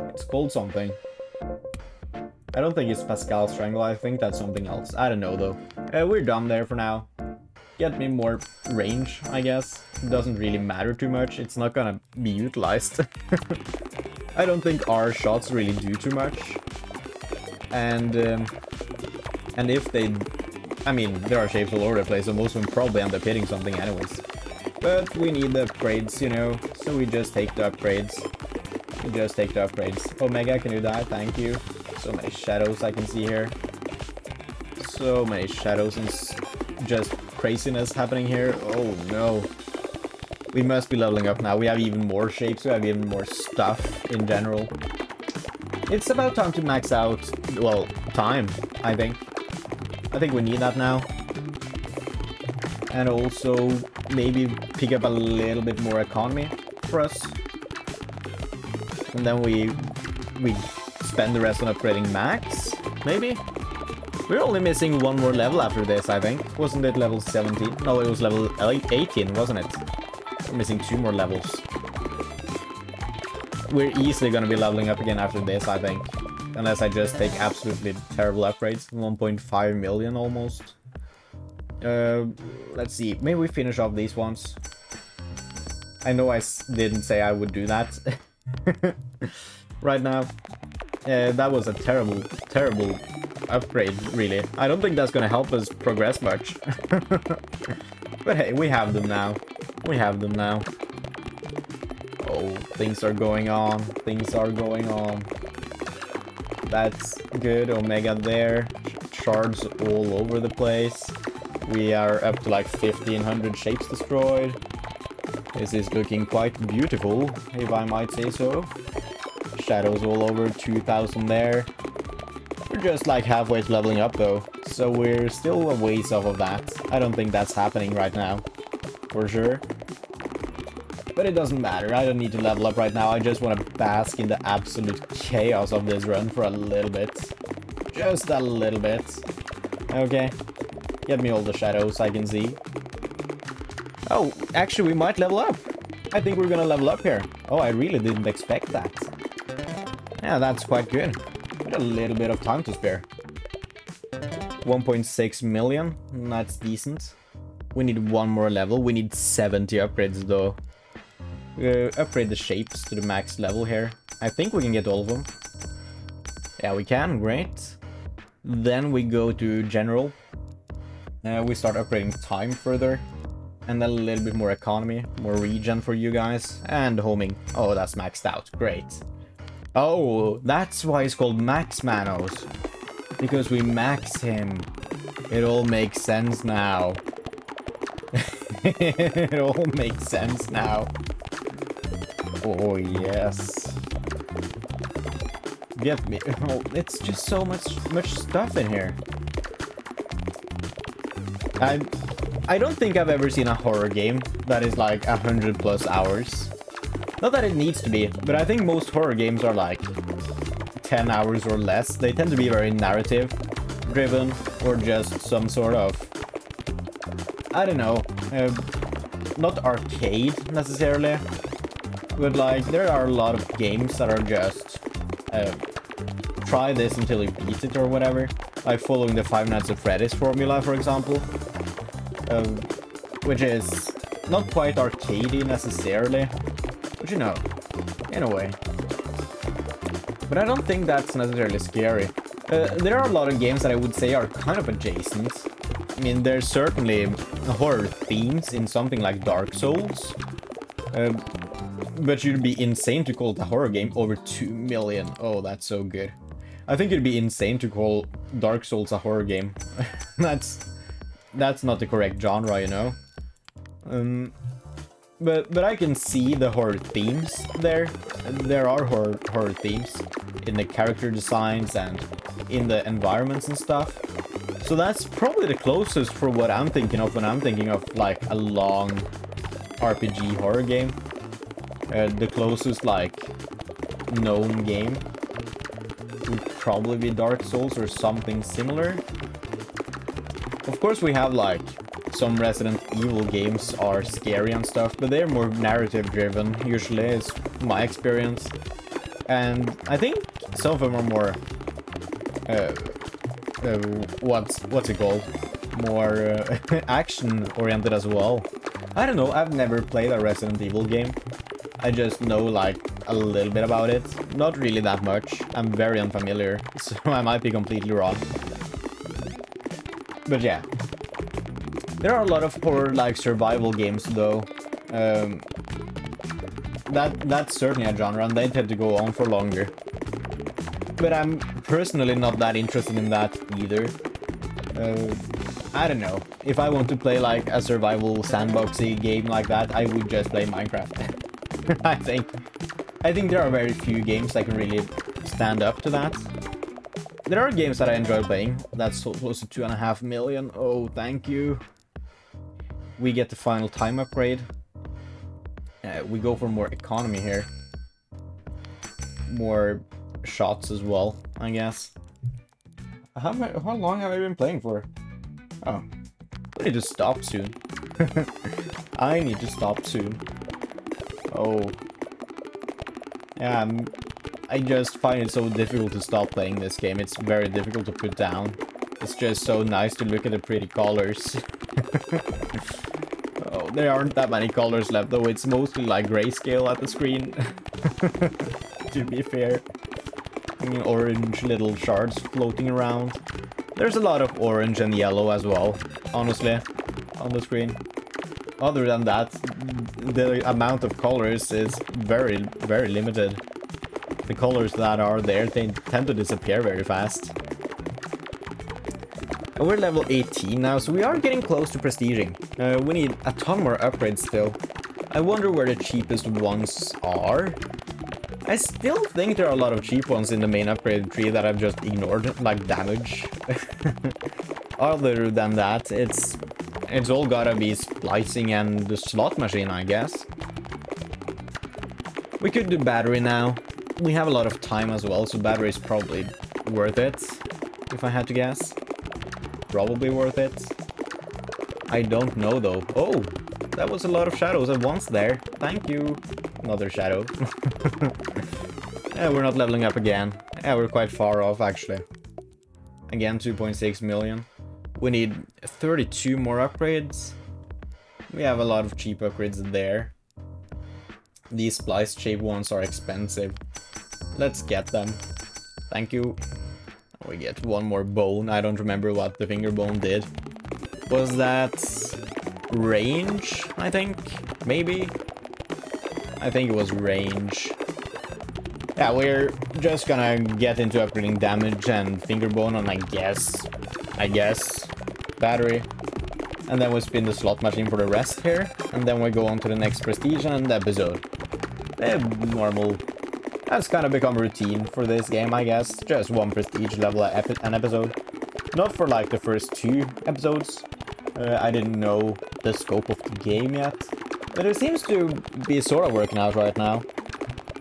S1: It's called something. I don't think it's Pascal's triangle. I think that's something else. I don't know, though. We're done there for now. Get me more range, I guess. It doesn't really matter too much. It's not gonna be utilized. I don't think our shots really do too much. And if they... I mean, there are shapes all over the place, so most of them probably end up hitting something anyways. But we need the upgrades, you know, so we just take the upgrades. We just take the upgrades. Omega, can you die? Thank you. So many shadows I can see here. So many shadows and just craziness happening here. Oh no. We must be leveling up now. We have even more shapes. We have even more stuff in general. It's about time to max out, well, time, I think. I think we need that now. And also maybe pick up a little bit more economy for us. And then we spend the rest on upgrading Max, maybe? We're only missing one more level after this, I think. Wasn't it level 17? No, it was level 18, wasn't it? We're missing 2 more levels. We're easily gonna be leveling up again after this, I think. Unless I just take absolutely terrible upgrades. 1.5 million almost. Let's see. Maybe we finish off these ones. I know I didn't say I would do that. Right now. That was a terrible, terrible upgrade, really. I don't think that's gonna help us progress much. But hey, we have them now. We have them now. Oh, things are going on. Things are going on. That's good. Omega there. Shards all over the place. We are up to like 1500 shapes destroyed. This is looking quite beautiful, if I might say so. Shadows all over, 2000 there. We're just like halfway to leveling up though, so we're still a ways off of that. I don't think that's happening right now, for sure. But it doesn't matter, I don't need to level up right now, I just want to bask in the absolute chaos of this run for a little bit. Just a little bit. Okay. Get me all the shadows I can see. Oh, actually we might level up. I think we're gonna level up here. Oh, I really didn't expect that. Yeah, that's quite good. Got a little bit of time to spare. 1.6 million, that's decent. We need one more level. We need 70 upgrades though. Upgrade the shapes to the max level here. I think we can get all of them. Yeah, we can, great. Then we go to general. We start upgrading time further. And a little bit more economy, more regen for you guys, and homing. Oh, that's maxed out. Great. Oh, that's why it's called Max Manos. Because we max him. It all makes sense now. It all makes sense now. Oh, yes. Get me. Oh, it's just so much stuff in here. I don't think I've ever seen a horror game that is like 100+ hours. Not that it needs to be, but I think most horror games are like 10 hours or less. They tend to be very narrative driven or just some sort of, I don't know, not arcade necessarily, but like there are a lot of games that are just try this until you beat it or whatever, like following the Five Nights at Freddy's formula, for example. Which is not quite arcadey necessarily, but you know, in a way. But I don't think that's necessarily scary. There are a lot of games that I would say are kind of adjacent. I mean, there's certainly horror themes in something like Dark Souls. But you'd be insane to call it a horror game. Over 2 million. Oh, that's so good. I think it'd be insane to call Dark Souls a horror game. That's not the correct genre, you know. But I can see the horror themes there. There are horror themes in the character designs and in the environments and stuff. So that's probably the closest for what I'm thinking of when I'm thinking of like a long RPG horror game. The closest like known game would probably be Dark Souls or something similar. Of course we have like some Resident Evil games are scary and stuff, but they're more narrative driven usually, is my experience. And I think some of them are more what's it called? More action oriented as well. I don't know, I've never played a Resident Evil game. I just know like a little bit about it. Not really that much. I'm very unfamiliar, so I might be completely wrong. But yeah. There are a lot of horror like survival games though. That's certainly a genre and they tend to go on for longer. But I'm personally not that interested in that either. I don't know. If I want to play like a survival sandboxy game like that, I would just play Minecraft. I think there are very few games that can really stand up to that. There are games that I enjoy playing. That's close to 2.5 million. Oh, thank you. We get the final time upgrade. We go for more economy here. More shots as well, I guess. How long have I been playing for? Oh, I need to stop soon. I need to stop soon. Oh. Yeah, I just find it so difficult to stop playing this game. It's very difficult to put down. It's just so nice to look at the pretty colors. Oh, there aren't that many colors left, though. It's mostly like grayscale at the screen. To be fair. I mean, orange little shards floating around. There's a lot of orange and yellow as well, honestly, on the screen. Other than that, the amount of colors is very, very limited. The colors that are there, they tend to disappear very fast. And we're level 18 now, so we are getting close to prestiging. We need a ton more upgrades still. I wonder where the cheapest ones are. I still think there are a lot of cheap ones in the main upgrade tree that I've just ignored, like damage. Other than that, it's all gotta be splicing and the slot machine, I guess. We could do battery now. We have a lot of time as well, so battery is probably worth it, if I had to guess. Probably worth it. I don't know though. Oh, that was a lot of shadows at once there. Thank you. Another shadow. Yeah, we're not leveling up again. Yeah, we're quite far off actually. Again, 2.6 million. We need 32 more upgrades. We have a lot of cheap upgrades there. These splice shape ones are expensive. Let's get them. Thank you. We get one more bone. I don't remember what the finger bone did. Was that range, I think. Maybe. I think it was range. Yeah, we're just gonna get into upgrading damage and finger bone on, I guess, battery. And then we spin the slot machine for the rest here. And then we go on to the next prestige and episode. Normal. That's kind of become routine for this game, I guess. Just one prestige level an episode. Not for like the first 2 episodes. I didn't know the scope of the game yet. But it seems to be sort of working out right now.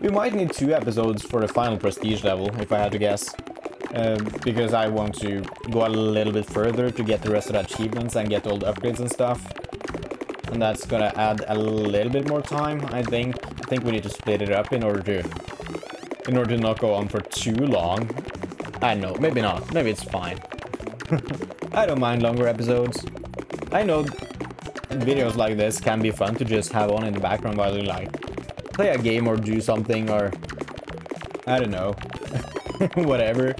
S1: We might need 2 episodes for the final prestige level, if I had to guess. Because I want to go a little bit further to get the rest of the achievements and get all the upgrades and stuff. And that's gonna add a little bit more time, I think. I think we need to split it up in order to not go on for too long. I don't know, maybe not. Maybe it's fine. I don't mind longer episodes. I know videos like this can be fun to just have on in the background while you like play a game or do something, or I don't know. Whatever.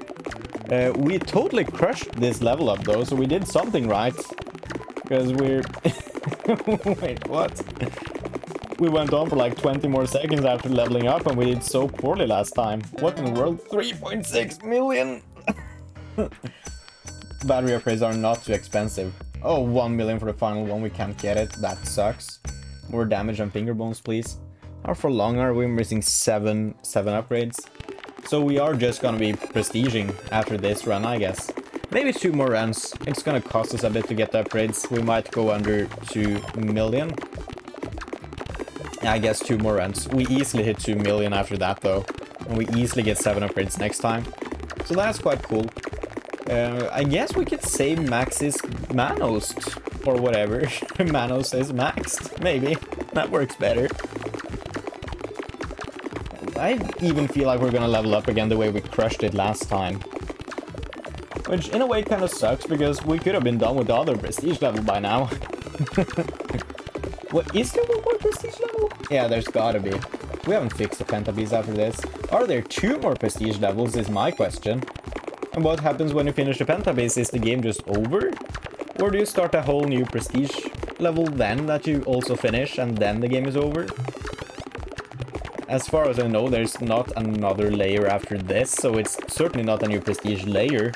S1: We totally crushed this level up though, so we did something right. Because we're... Wait, what? We went on for like 20 more seconds after leveling up and we did so poorly last time. What in the world? 3.6 million? Battery upgrades are not too expensive. Oh, 1 million for the final one, we can't get it. That sucks. More damage and finger bones, please. How for long are we missing 7 upgrades? So we are just gonna be prestiging after this run, I guess. Maybe 2 more runs. It's gonna cost us a bit to get the upgrades. We might go under 2 million. I guess 2 more runs. We easily hit 2 million after that though. And we easily get 7 upgrades next time. So that's quite cool. I guess we could say Max is Manos. Or whatever. Manos is maxed. Maybe. That works better. I even feel like we're gonna level up again the way we crushed it last time. Which in a way kind of sucks, because we could have been done with the other prestige level by now. What, is there one more prestige level? Yeah, there's gotta be. We haven't fixed the pentapiece after this. Are there 2 more prestige levels is my question. And what happens when you finish the pentapiece? Is the game just over? Or do you start a whole new prestige level then that you also finish and then the game is over? As far as I know, there's not another layer after this, so it's certainly not a new prestige layer.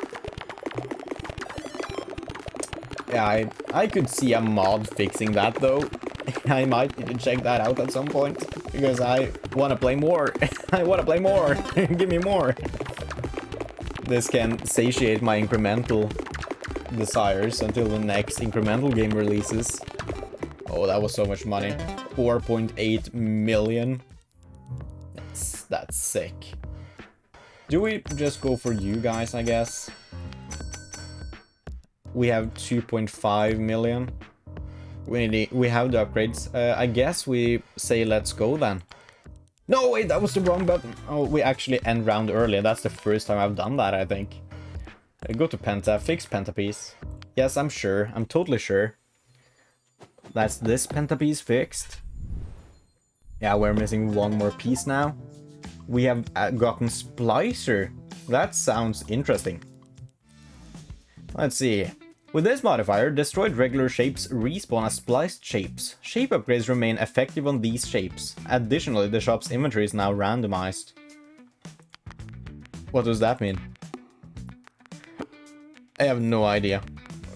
S1: Yeah, I could see a mod fixing that though. I might need to check that out at some point, because I want to play more. I want to play more. Give me more. This can satiate my incremental desires until the next incremental game releases. Oh, that was so much money. 4.8 million. That's sick. Do we just go for you guys, I guess? We have 2.5 million. We have the upgrades. I guess we say let's go then. No, wait, that was the wrong button. Oh, we actually end round early. That's the first time I've done that, I think. Go to Penta, fix Pentapiece. Yes, I'm sure. I'm totally sure. That's this Pentapiece fixed. Yeah, we're missing 1 more piece now. We have gotten Splicer. That sounds interesting. Let's see. With this modifier, destroyed regular shapes respawn as spliced shapes. Shape upgrades remain effective on these shapes. Additionally, the shop's inventory is now randomized. What does that mean? I have no idea.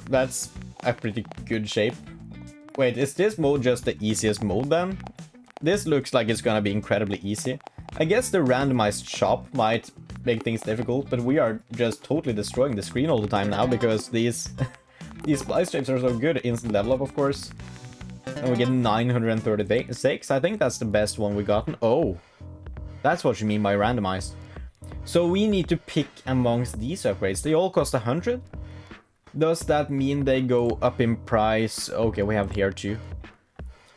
S1: That's a pretty good shape. Wait, is this mode just the easiest mode then? This looks like it's gonna be incredibly easy. I guess the randomized shop might make things difficult, but we are just totally destroying the screen all the time now because these these splice shapes are so good. Instant level up, of course. And we get 936. I think that's the best one we gotten. Oh, that's what you mean by randomized. So we need to pick amongst these upgrades. They all cost 100. Does that mean they go up in price? Okay, we have here too.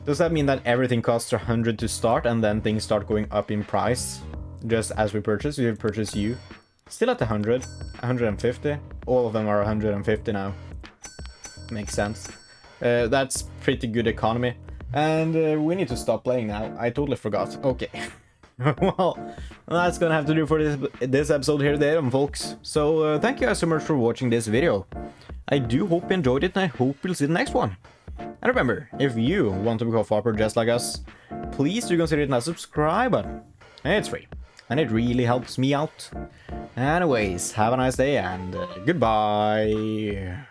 S1: Does that mean that everything costs 100 to start and then things start going up in price? Just as we purchase, we purchase you. Still at 100, 150. All of them are 150 now. Makes sense. That's pretty good economy. And we need to stop playing now. I totally forgot. Okay. Well, that's gonna have to do for this episode here, then, folks. So thank you guys so much for watching this video. I do hope you enjoyed it, and I hope you'll see the next one. And remember, if you want to become a farmer just like us, please do consider hitting that subscribe button. It's free, and it really helps me out. Anyways, have a nice day, and goodbye.